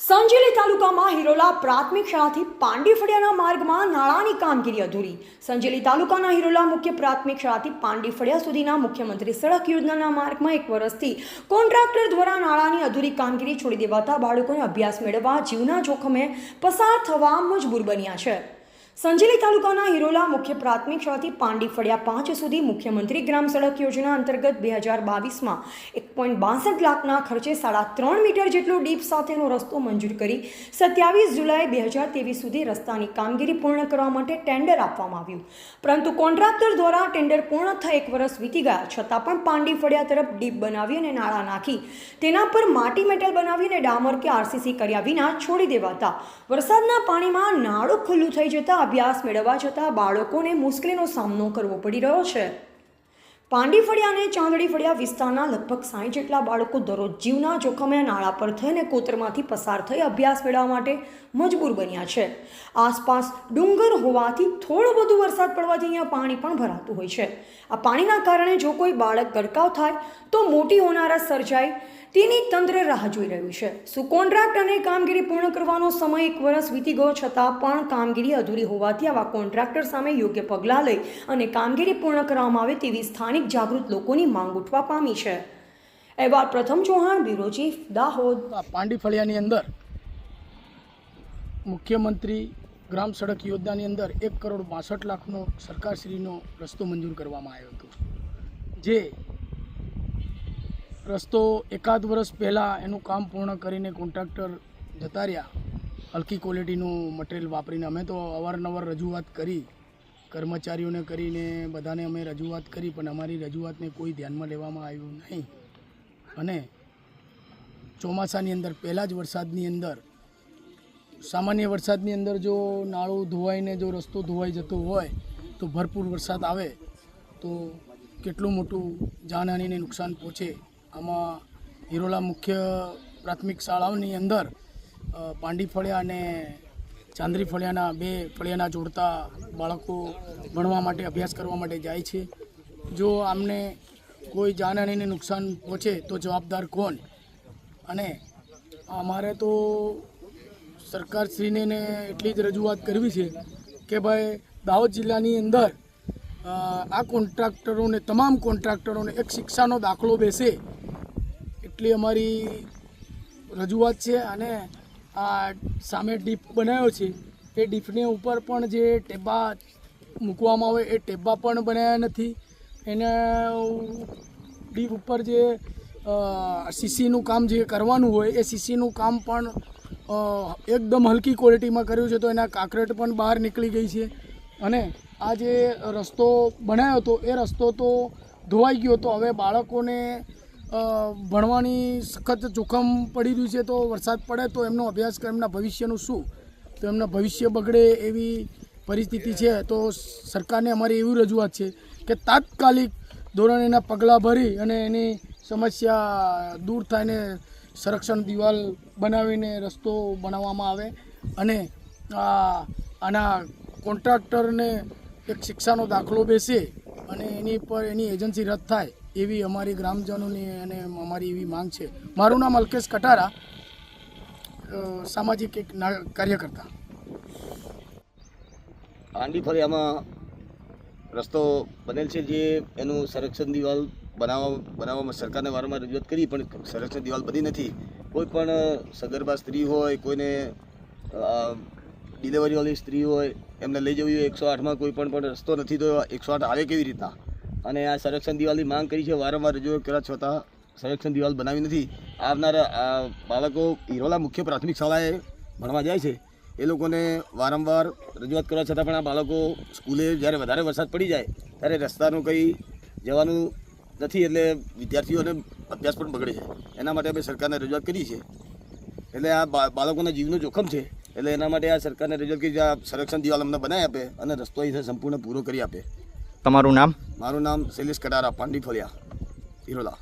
સંજેલી તાલુકામાં હિરોલા પ્રાથમિક શાળાથી પાંડીફળિયાના માર્ગમાં નાળાની કામગીરી અધૂરી। સંજેલી તાલુકાના હિરોલા મુખ્ય પ્રાથમિક શાળાથી પાંડીફળિયા સુધીના મુખ્યમંત્રી સડક યોજનાના માર્ગમાં 1 વર્ષથી કોન્ટ્રાક્ટર દ્વારા નાળાની અધૂરી કામગીરી છોડી દેવાતા બાળકોને અભ્યાસ મેળવવા જીવના જોખમે પસાર થવા મજબૂર બન્યા છે। સંજેલી તાલુકાના હિરોલા મુખ્ય પ્રાથમિક શાળાથી પાંડીફળિયા 5 સુધી મુખ્યમંત્રી ગ્રામ સડક યોજના અંતર્ગત 2022માં 1.62 લાખના ખર્ચે 3.5 મીટર જેટલો ડીપ સાથેનો રસ્તો મંજૂર કરી 27 જુલાઈ 2023 સુધી રસ્તાની કામગીરી પૂર્ણ કરવા માટે ટેન્ડર આપવામાં આવ્યું, પરંતુ કોન્ટ્રાક્ટર દ્વારા ટેન્ડર પૂર્ણ થઈ 1 વર્ષ વીતી ગયા છતાં પણ પાંડીફળિયા તરફ ડીપ બનાવી અને નાળા નાખી તેના પર માટી મેટલ બનાવીને ડામર કે આરસીસી કર્યા વિના છોડી દેવાતા વરસાદના પાણીમાં નાળું ખુલ્લું થઈ જતા અભ્યાસ મેળવવા જતાં બાળકોને મુશ્કેલીનો સામનો કરવો પડી રહ્યો છે। પાંડીફળિયા અને ચાંદડીફળિયા વિસ્તારના લગભગ 60 જેટલા બાળકો દરરોજ જીવના જોખમે નાળા પર થઈને કોતરમાંથી પસાર થઈ અભ્યાસ મેળવવા માટે મજબૂર બન્યા છે। આસપાસ ડુંગર હોવાથી થોડો વધુ વરસાદ પડવાથી અહીંયા પાણી પણ ભરાતું હોય છે। આ પાણીના કારણે જો કોઈ બાળક ગરકાવ થાય તો મોટી હોનારત સર્જાય તેની તંત્ર રાહ જોઈ રહ્યું છે। શું કોન્ટ્રાક્ટ અને કામગીરી પૂર્ણ કરવાનો સમય 1 વર્ષ વીતી ગયો છતાં પણ કામગીરી અધૂરી હોવાથી આવા કોન્ટ્રાક્ટર સામે યોગ્ય પગલાં લઈ અને કામગીરી પૂર્ણ કરવામાં આવે તેવી સ્થાનિક જાગૃત લોકોની માંગ ઉઠવા પામી છે। અહેવાલ પ્રથમ ચૌહાણ, બ્યુરો ચીફ, દાહોદ। પાંડીફળિયાની અંદર મુખ્યમંત્રી ગ્રામ સડક યોજનાની અંદર 1.62 લાખનો સરકારશ્રીનો રસ્તો મંજૂર કરવામાં આવ્યો હતો, જે રસ્તો 1 વર્ષ પહેલાં એનું કામ પૂર્ણ કરીને કોન્ટ્રાક્ટર જતા રહ્યા હલકી ક્વોલિટીનું મટીરિયલ વાપરીને। અમે તો અવારનવાર રજૂઆત કરી, કર્મચારીઓને કરીને બધાને અમે રજૂઆત કરી, પણ અમારી રજૂઆતને કોઈ ધ્યાનમાં લેવામાં આવ્યું નહીં। અને ચોમાસાની અંદર પહેલાં જ વરસાદની અંદર, સામાન્ય વરસાદની અંદર જો નાળું ધોવાઈને જો રસ્તો ધોવાઈ જતો હોય તો ભરપૂર વરસાદ આવે તો કેટલું મોટું જાનહાનિને નુકસાન પહોંચે। આમાં હિરોલા મુખ્ય પ્રાથમિક શાળાઓની અંદર પાંડીફળિયા અને ચાંદડીફળિયાના 2 ફળિયાના જોડતા બાળકો ભણવા માટે, અભ્યાસ કરવા માટે જાય છે। જો આમને કોઈ જાનહાનિને નુકસાન પહોંચે તો જવાબદાર કોણ? અને અમારે તો સરકારશ્રીને એટલી જ રજૂઆત કરવી છે કે ભાઈ દાહોદ જિલ્લાની અંદર આ કોન્ટ્રાક્ટરોને, તમામ કોન્ટ્રાક્ટરોને એક શિક્ષાનો દાખલો બેસે એટલી અમારી રજૂઆત છે। અને આ સામે ડીપ બનાવ્યો છે એ ડીપને ઉપર પણ જે ટેબા મૂકવામાં આવે એ ટેબા પણ બનાવ્યા નથી। એના ડીપ ઉપર જે સીસીનું કામ જે કરવાનું હોય એ સીસીનું કામ પણ એકદમ હલકી ક્વોલિટીમાં કર્યું છે, તો એના કાંકરેટ પણ બહાર નીકળી ગઈ છે। અને આ જે રસ્તો બનાવ્યો હતો એ રસ્તો તો ધોવાઈ ગયો, તો હવે બાળકોને ભણવાની સખત જોખમ પડી રહ્યું છે। તો વરસાદ પડે તો એમનો અભ્યાસક્રમ, એમના ભવિષ્યનું શું? તો એમના ભવિષ્ય બગડે એવી પરિસ્થિતિ છે। તો સરકારને અમારી એવી રજૂઆત છે કે તાત્કાલિક ધોરણે એના પગલાં ભરી અને એની સમસ્યા દૂર થાય ને સંરક્ષણ દિવાલ બનાવીને રસ્તો બનાવવામાં આવે અને આના કોન્ટ્રાક્ટરને એક શિક્ષાનો દાખલો બેસે અને એની પર એની એજન્સી રદ થાય એવી અમારી ગ્રામજનોની અને અમારી એવી માંગ છે। મારું નામ અલ્કેશ કટારા, સામાજિક એક કાર્યકર્તા। પાંડીફળિયામાં રસ્તો બનેલ છે, જે એનું સંરક્ષણ દિવાલ બનાવવામાં સરકારને વારંવાર રજૂઆત કરી, પણ સંરક્ષણ દિવાલ બની નથી। કોઈ પણ સગર્ભા સ્ત્રી હોય, કોઈને ડિલિવરીવાળી સ્ત્રી હોય, એમને લઈ જવી હોય 108માં કોઈ પણ રસ્તો નથી, તો 108 આવે કેવી રીતના? અને આ સંરક્ષણ દિવાલની માંગ કરી છે, વારંવાર રજૂઆત કર્યા છતાં સંરક્ષણ દિવાલ બનાવી નથી। આવનારા બાળકો હિરોલા મુખ્ય પ્રાથમિક શાળાએ ભણવા જાય છે, એ લોકોને વારંવાર રજૂઆત કરવા છતાં પણ આ બાળકો સ્કૂલે જ્યારે વધારે વરસાદ પડી જાય ત્યારે રસ્તાનું કંઈ જવાનું નથી, એટલે વિદ્યાર્થીઓને અભ્યાસ પણ બગડે છે। એના માટે અમે સરકારને રજૂઆત કરી છે, એટલે આ બાળકોના જીવનું જોખમ છે, એટલે એના માટે આ સરકારને રજૂઆત કરી આ સંરક્ષણ દિવાલ અમને બનાવી આપે અને રસ્તો અહીં સંપૂર્ણ પૂરો કરી આપે। તમારું નામ? મારું નામ શૈલેષ કટારા, પાંડીફળિયા, હિરોલા।